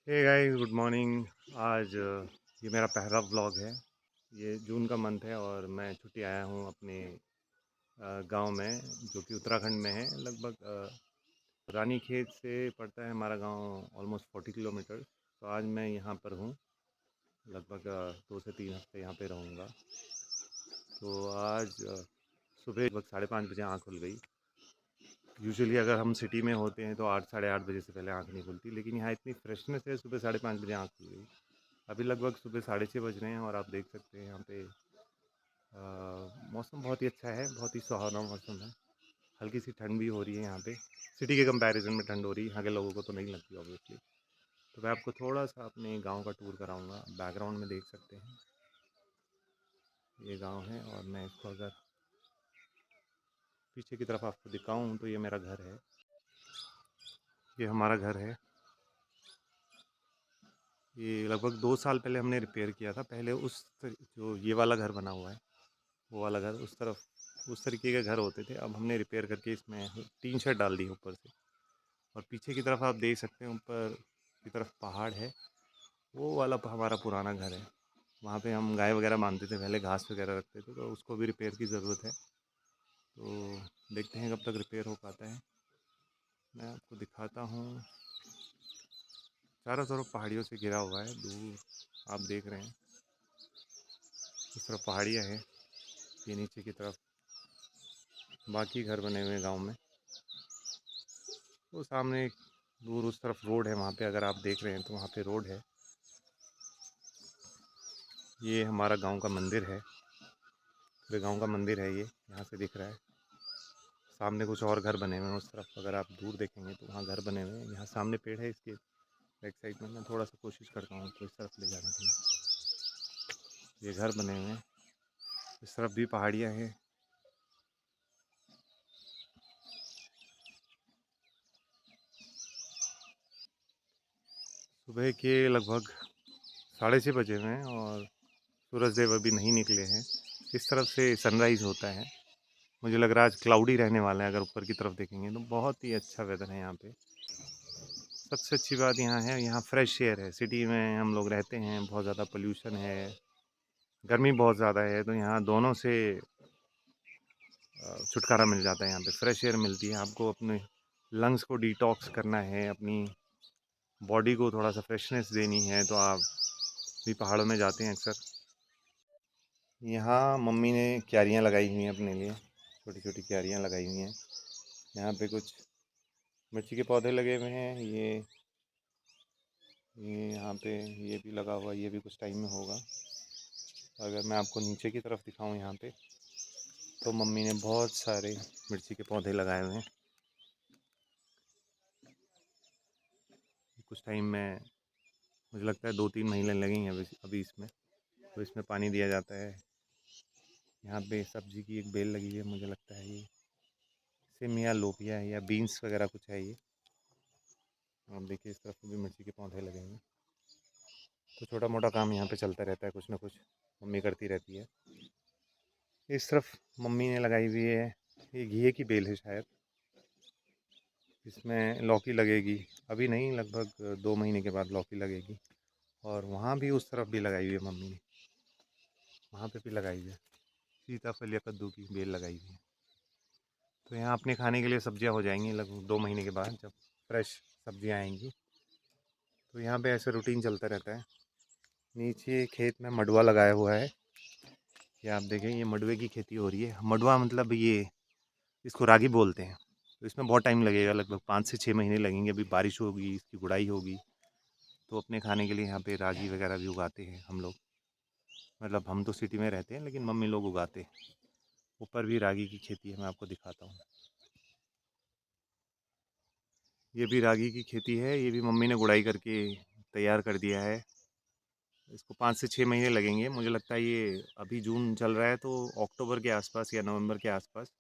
Hey guys, good morning. आज ये मेरा पहला व्लॉग है। ये जून का मंथ है और मैं छुट्टी आया हूँ अपने गांव में, जो कि उत्तराखंड में है। लगभग रानीखेत से पड़ता है हमारा गांव, ऑलमोस्ट 40 किलोमीटर। तो आज मैं यहाँ पर हूँ। लगभग 2 से 3 हफ्ते यहाँ पे रहूँगा। तो आज सुबह लगभग 5:30 बजे आँख खुल गई। यूजुअली अगर हम सिटी में होते हैं तो 8 साढ़े 8 बजे से पहले आँख नहीं खुलती, लेकिन यहाँ इतनी फ्रेशनेस है, सुबह 5:30 बजे आँख खुल गई। अभी लगभग सुबह 6:30 बज रहे हैं और आप देख सकते हैं यहाँ पे मौसम बहुत ही अच्छा है, बहुत ही सुहावना मौसम है। हल्की सी ठंड भी हो रही है यहाँ पे। सिटी के कंपैरिजन में ठंड हो रही है, यहाँ के लोगों को तो नहीं लगती ऑब्वियसली। तो मैं आपको थोड़ा सा अपने गांव का टूर कराऊंगा। बैकग्राउंड में देख सकते हैं, ये गांव है। और मैं इसको अगर पीछे की तरफ आपको दिखाऊं तो ये मेरा घर है, ये हमारा घर है। ये लगभग 2 साल पहले हमने रिपेयर किया था। पहले जो ये वाला घर बना हुआ है, वो वाला घर उस तरफ उस तरीके के घर होते थे। अब हमने रिपेयर करके इसमें टीन शेड डाल दी ऊपर से। और पीछे की तरफ आप देख सकते हैं, ऊपर की तरफ पहाड़ है। वो वाला हमारा पुराना घर है। वहाँ पे हम गाय वगैरह बांधते थे पहले, घास वगैरह रखते थे, तो उसको भी रिपेयर की ज़रूरत है। तो देखते हैं कब तक रिपेयर हो पाता है। मैं आपको दिखाता हूँ। चारों तरफ पहाड़ियों से घिरा हुआ है। दूर आप देख रहे हैं, उस तरफ पहाड़ियाँ हैं, ये नीचे की तरफ बाकी घर बने हुए हैं गाँव में। वो सामने एक दूर उस तरफ रोड है, वहाँ पे अगर आप देख रहे हैं तो वहाँ पे रोड है। ये हमारा गांव का मंदिर है, पूरे गांव का मंदिर है ये, यहाँ से दिख रहा है। सामने कुछ और घर बने हुए हैं उस तरफ, अगर आप दूर देखेंगे तो वहाँ घर बने हुए हैं। यहाँ सामने पेड़ है, इसके बैक साइड में मैं थोड़ा सा कोशिश करता हूँ तो इस तरफ ले जाने की। ये घर बने हुए हैं, इस तरफ भी पहाड़ियाँ हैं। सुबह के लगभग 6:30 बजे हुए हैं और सूरज देव अभी नहीं निकले हैं। इस तरफ से सनराइज़ होता है। मुझे लग रहा है आज क्लाउडी रहने वाला है। अगर ऊपर की तरफ देखेंगे तो बहुत ही अच्छा वेदर है यहाँ पे। सबसे अच्छी बात यहाँ है, यहाँ फ्रेश एयर है। सिटी में हम लोग रहते हैं, बहुत ज़्यादा पोल्यूशन है, गर्मी बहुत ज़्यादा है। तो यहाँ दोनों से छुटकारा मिल जाता है। यहाँ पे फ्रेश एयर मिलती है। आपको अपने लंग्स को डिटॉक्स करना है, अपनी बॉडी को थोड़ा सा फ्रेशनेस देनी है, तो आप भी पहाड़ों में जाते हैं अक्सर। यहाँ मम्मी ने क्यारियाँ लगाई हुई हैं अपने लिए, छोटी छोटी क्यारियाँ लगाई हुई हैं। यहाँ पे कुछ मिर्ची के पौधे लगे हुए हैं। ये यहाँ पे ये भी लगा हुआ, ये भी कुछ टाइम में होगा। अगर मैं आपको नीचे की तरफ दिखाऊं यहाँ पे, तो मम्मी ने बहुत सारे मिर्ची के पौधे लगाए हुए हैं। कुछ टाइम में, मुझे लगता है 2-3 महीने लगेंगे अभी इसमें। तो इसमें पानी दिया जाता है। यहाँ पे सब्जी की एक बेल लगी हुई है, मुझे लगता है ये सिम या लोबिया है या बीन्स वगैरह कुछ है ये। आप देखिए, इस तरफ भी मिर्ची के पौधे लगे हैं। तो छोटा मोटा काम यहाँ पे चलता रहता है, कुछ ना कुछ मम्मी करती रहती है। इस तरफ मम्मी ने लगाई हुई है, ये घिए की बेल है शायद। इसमें लौकी लगेगी, अभी नहीं, लगभग 2 महीने के बाद लौकी लगेगी। और वहाँ भी उस तरफ भी लगाई हुई है मम्मी ने, वहाँ पे भी लगाई हुई है सीताफल या कद्दू की बेल लगाई हुई है। तो यहाँ अपने खाने के लिए सब्जियाँ हो जाएंगी लगभग 2 महीने के बाद, जब फ्रेश सब्जियाँ आएंगी। तो यहाँ पे ऐसे रूटीन चलता रहता है। नीचे खेत में मडुआ लगाया हुआ है, ये आप देखें, ये मडुए की खेती हो रही है। मडुआ मतलब ये, इसको रागी बोलते हैं। तो इसमें बहुत टाइम लगेगा, लगभग 5 से 6 महीने लगेंगे। अभी बारिश होगी, इसकी गुड़ाई होगी। तो अपने खाने के लिए यहाँ पे रागी वगैरह भी उगाते हैं हम लोग। मतलब हम तो सिटी में रहते हैं, लेकिन मम्मी लोग उगाते हैं। ऊपर भी रागी की खेती है, मैं आपको दिखाता हूँ। ये भी रागी की खेती है, ये भी मम्मी ने गुड़ाई करके तैयार कर दिया है। इसको 5 से 6 महीने लगेंगे, मुझे लगता है। ये अभी जून चल रहा है, तो अक्टूबर के आसपास या नवंबर के आसपास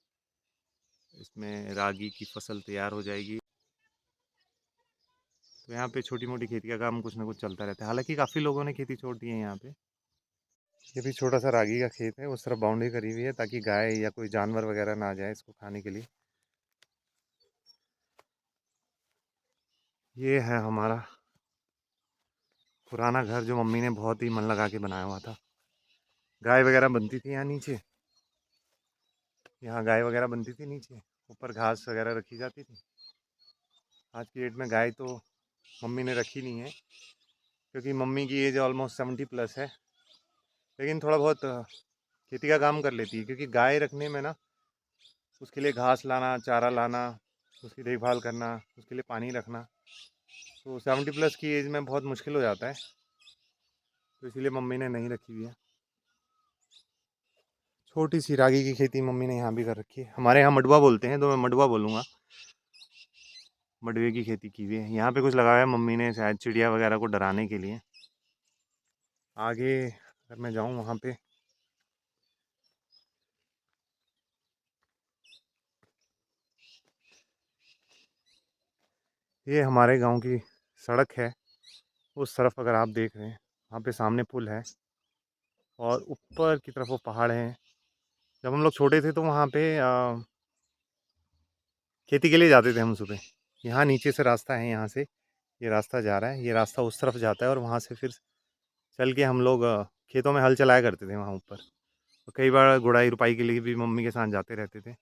इसमें रागी की फसल तैयार हो जाएगी। तो यहाँ पे छोटी मोटी खेती का काम कुछ ना कुछ चलता रहता है। हालांकि काफ़ी लोगों ने खेती छोड़ दी है यहाँ पे। ये भी छोटा सा रागी का खेत है, उस तरफ बाउंड्री करी हुई है ताकि गाय या कोई जानवर वगैरह ना आ जाए इसको खाने के लिए। ये है हमारा पुराना घर जो मम्मी ने बहुत ही मन लगा के बनाया हुआ था। गाय वगैरह बनती थी यहाँ नीचे, यहाँ गाय वगैरह बनती थी नीचे, ऊपर घास वगैरह रखी जाती थी। आज की डेट में गाय तो मम्मी ने रखी नहीं है, क्योंकि मम्मी की एज ऑलमोस्ट 70+ है। लेकिन थोड़ा बहुत खेती का काम कर लेती है, क्योंकि गाय रखने में ना उसके लिए घास लाना, चारा लाना, उसकी देखभाल करना, उसके लिए पानी रखना, तो 70+ की एज में बहुत मुश्किल हो जाता है। तो इसीलिए मम्मी ने नहीं रखी हुई है। छोटी सी रागी की खेती मम्मी ने यहाँ भी कर रखी है। हमारे यहाँ मडुआ बोलते हैं, तो मैं मडुआ बोलूँगा। मडुए की खेती की हुई है यहाँ पे। कुछ लगाया है मम्मी ने, शायद चिड़िया वगैरह को डराने के लिए। आगे अगर मैं जाऊँ वहाँ पे, ये हमारे गांव की सड़क है। उस तरफ अगर आप देख रहे हैं, वहाँ पे सामने पुल है और ऊपर की तरफ वो पहाड़ हैं। जब हम लोग छोटे थे तो वहाँ पे खेती के लिए जाते थे हम सुबह। यहाँ नीचे से रास्ता है, यहाँ से ये रास्ता जा रहा है, ये रास्ता उस तरफ जाता है और वहाँ से फिर चल के हम लोग खेतों में हल चलाया करते थे वहाँ ऊपर। और कई बार गुड़ाई रुपाई के लिए भी मम्मी के साथ जाते रहते थे।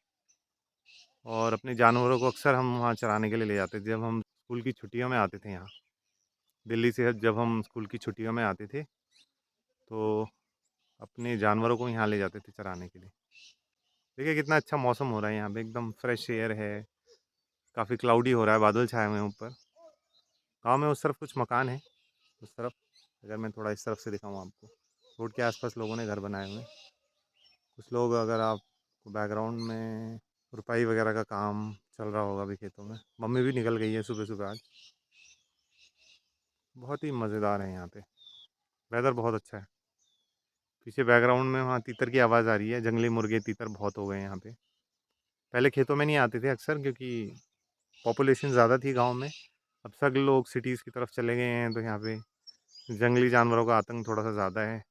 और अपने जानवरों को अक्सर हम वहाँ चराने के लिए ले जाते थे जब हम स्कूल की छुट्टियों में आते थे यहाँ। दिल्ली से जब हम स्कूल की छुट्टियों में आते थे तो अपने जानवरों को यहाँ ले जाते थे चराने के लिए। देखिए कितना अच्छा मौसम हो रहा है यहाँ पे, एकदम फ्रेश एयर है। काफ़ी क्लाउडी हो रहा है, बादल छाए हुए हैं ऊपर। गांव में उस तरफ कुछ मकान है, उस तरफ अगर मैं थोड़ा इस तरफ से दिखाऊँ आपको, रोड के आसपास लोगों ने घर बनाए हुए हैं। कुछ लोग, अगर आप बैकग्राउंड में रुपाई वगैरह का काम चल रहा होगा अभी खेतों में। मम्मी भी निकल गई है सुबह सुबह आज। बहुत ही मज़ेदार है यहाँ पे, वेदर बहुत अच्छा है। पीछे बैकग्राउंड में वहाँ तीतर की आवाज़ आ रही है। जंगली मुर्गे तीतर बहुत हो गए हैं यहाँ पे। पहले खेतों में नहीं आते थे अक्सर, क्योंकि पॉपुलेशन ज़्यादा थी गांव में। अब सब लोग सिटीज़ की तरफ चले गए हैं, तो यहाँ पे जंगली जानवरों का आतंक थोड़ा सा ज़्यादा है।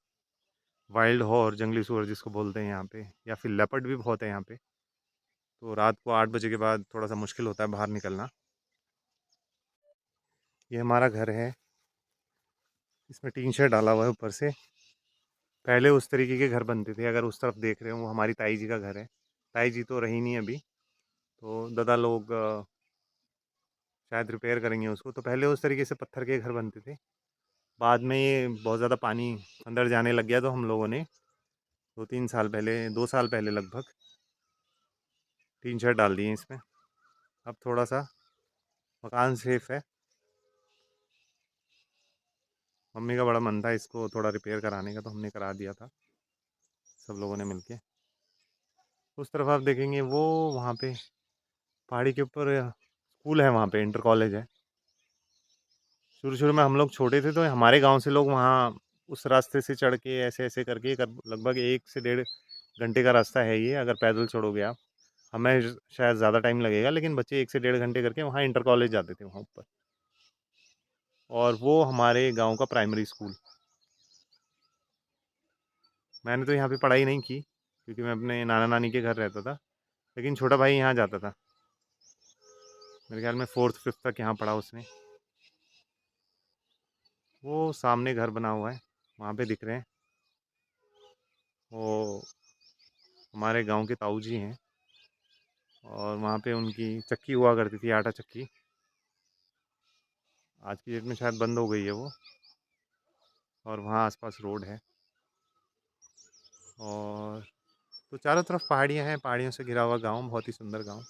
वाइल्ड हॉर, जंगली सूअर जिसको बोलते हैं यहाँ पे, या फिर लेपर्ड भी बहुत है यहाँ पे। तो रात को 8 बजे के बाद थोड़ा सा मुश्किल होता है बाहर निकलना। ये हमारा घर है, इसमें टीन शेड डाला हुआ है ऊपर से। पहले उस तरीके के घर बनते थे, अगर उस तरफ देख रहे हो वो हमारी ताई जी का घर है। ताई जी तो रही नहीं अभी, तो दादा लोग शायद रिपेयर करेंगे उसको। तो पहले उस तरीके से पत्थर के घर बनते थे। बाद में ये बहुत ज़्यादा पानी अंदर जाने लग गया, तो हम लोगों ने 2-3 साल पहले, 2 साल पहले लगभग, टीन शेड डाल दिए इसमें। अब थोड़ा सा मकान सेफ है। मम्मी का बड़ा मन था इसको थोड़ा रिपेयर कराने का, तो हमने करा दिया था सब लोगों ने मिलके। उस तरफ आप देखेंगे वो वहाँ पे पहाड़ी के ऊपर स्कूल है, वहाँ पे इंटर कॉलेज है। शुरू शुरू में हम लोग छोटे थे तो हमारे गांव से लोग वहाँ उस रास्ते से चढ़ के ऐसे ऐसे करके लगभग 1 से 1.5 घंटे का रास्ता है ये, अगर पैदल चढ़ोगे आप। हमें शायद ज़्यादा टाइम लगेगा, लेकिन बच्चे 1 से 1.5 घंटे करके वहाँ इंटर कॉलेज जाते थे वहाँ ऊपर। और वो हमारे गांव का प्राइमरी स्कूल। मैंने तो यहाँ पे पढ़ाई नहीं की, क्योंकि मैं अपने नाना नानी के घर रहता था। लेकिन छोटा भाई यहाँ जाता था, मेरे ख्याल में 4th 5th तक यहाँ पढ़ा उसने। वो सामने घर बना हुआ है, वहाँ पे दिख रहे हैं वो हमारे गांव के ताऊ जी हैं। और वहाँ पे उनकी चक्की हुआ करती थी, आटा चक्की। आज की डेट में शायद बंद हो गई है वो। और वहाँ आसपास रोड है। और तो चारों तरफ पहाड़ियाँ हैं, पहाड़ियों से घिरा हुआ गांव, बहुत ही सुंदर गांव।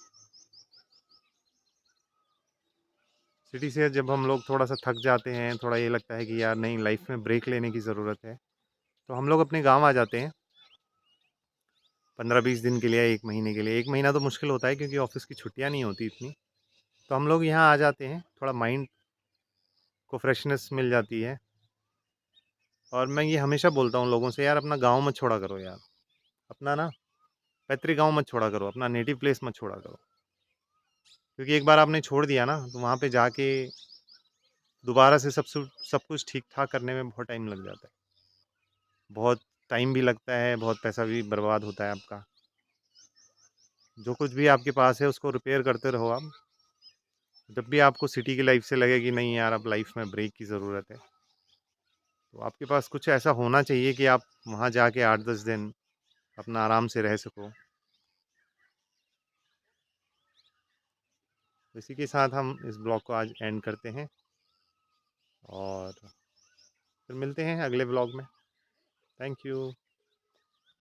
सिटी से जब हम लोग थोड़ा सा थक जाते हैं, थोड़ा ये लगता है कि यार नहीं, लाइफ में ब्रेक लेने की ज़रूरत है, तो हम लोग अपने गांव आ जाते हैं 15-20 दिन के लिए, 1 महीने के लिए। 1 महीना तो मुश्किल होता है, क्योंकि ऑफिस की छुट्टियां नहीं होती इतनी। तो हम लोग यहाँ आ जाते हैं, थोड़ा माइंड को फ्रेशनेस मिल जाती है। और मैं ये हमेशा बोलता हूँ लोगों से, यार अपना गांव मत छोड़ा करो यार। अपना ना पैतृक गांव मत छोड़ा करो, अपना नेटिव प्लेस मत छोड़ा करो। क्योंकि एक बार आपने छोड़ दिया ना, तो वहाँ पे जाके दोबारा से सब कुछ ठीक ठाक करने में बहुत टाइम लग जाता है। बहुत टाइम भी लगता है, बहुत पैसा भी बर्बाद होता है आपका। जो कुछ भी आपके पास है उसको रिपेयर करते रहो आप। जब भी आपको सिटी की लाइफ से लगे कि नहीं यार अब लाइफ में ब्रेक की ज़रूरत है, तो आपके पास कुछ ऐसा होना चाहिए कि आप वहाँ जाके 8-10 दिन अपना आराम से रह सको। तो इसी के साथ हम इस ब्लॉग को आज एंड करते हैं और फिर मिलते हैं अगले ब्लॉग में। Thank you.